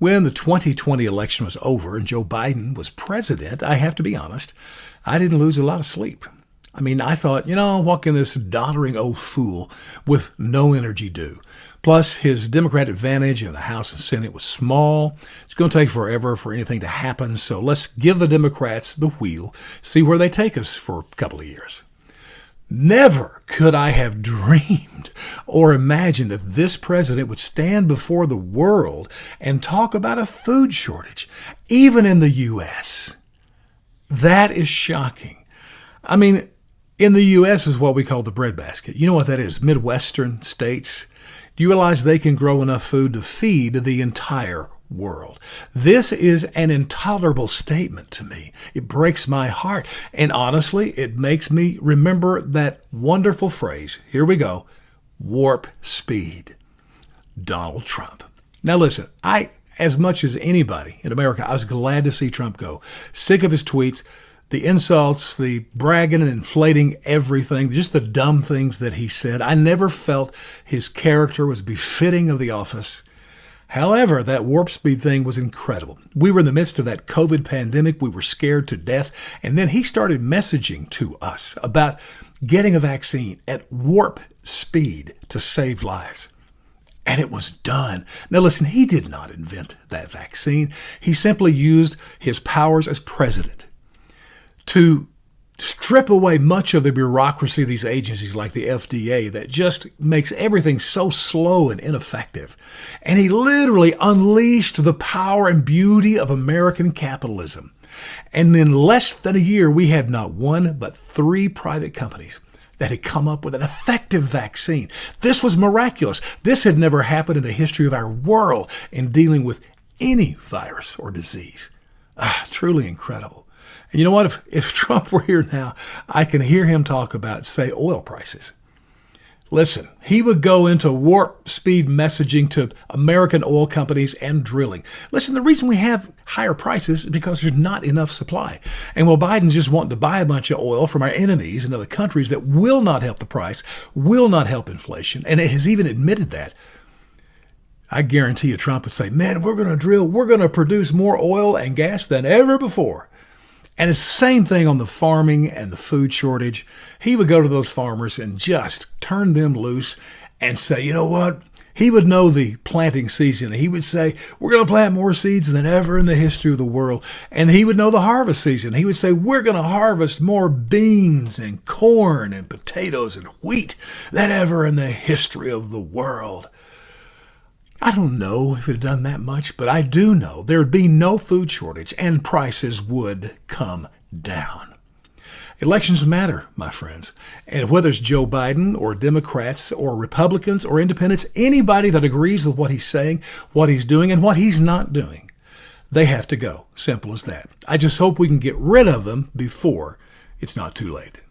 When the 2020 election was over and Joe Biden was president, I have to be honest, I didn't lose a lot of sleep. I thought, what can this doddering old fool with no energy do? Plus, his Democrat advantage in the House and Senate was small. It's going to take forever for anything to happen, so let's give the Democrats the wheel, see where they take us for a couple of years. Never could I have dreamed or imagined that this president would stand before the world and talk about a food shortage, even in the U.S. That is shocking. In the U.S. is what we call the breadbasket. You know what that is? Midwestern states. Do you realize they can grow enough food to feed the entire world? This is an intolerable statement to me. It breaks my heart. And honestly, it makes me remember that wonderful phrase. Here we go. Warp speed. Donald Trump. Now listen, as much as anybody in America, I was glad to see Trump go. Sick of his tweets, the insults, the bragging and inflating everything, just the dumb things that he said. I never felt his character was befitting of the office. However, that warp speed thing was incredible. We were in the midst of that COVID pandemic. We were scared to death. And then he started messaging to us about getting a vaccine at warp speed to save lives. And it was done. Now listen, he did not invent that vaccine. He simply used his powers as president to strip away much of the bureaucracy of these agencies like the FDA that just makes everything so slow and ineffective. And he literally unleashed the power and beauty of American capitalism. And in less than a year, we had not one but 3 private companies that had come up with an effective vaccine. This was miraculous. This had never happened in the history of our world in dealing with any virus or disease. Truly incredible. And you know what? If Trump were here now, I can hear him talk about, say, oil prices. Listen, he would go into warp speed messaging to American oil companies and drilling. Listen, the reason we have higher prices is because there's not enough supply. And while Biden's just wanting to buy a bunch of oil from our enemies and other countries that will not help the price, will not help inflation, and it has even admitted that, I guarantee you Trump would say, man, we're going to drill, we're going to produce more oil and gas than ever before. And it's the same thing on the farming and the food shortage. He would go to those farmers and just turn them loose and say, you know what? He would know the planting season. He would say, we're going to plant more seeds than ever in the history of the world. And he would know the harvest season. He would say, we're going to harvest more beans and corn and potatoes and wheat than ever in the history of the world. I don't know if it had done that much, but I do know there would be no food shortage and prices would come down. Elections matter, my friends. And whether it's Joe Biden or Democrats or Republicans or independents, anybody that agrees with what he's saying, what he's doing, and what he's not doing, they have to go. Simple as that. I just hope we can get rid of them before it's not too late.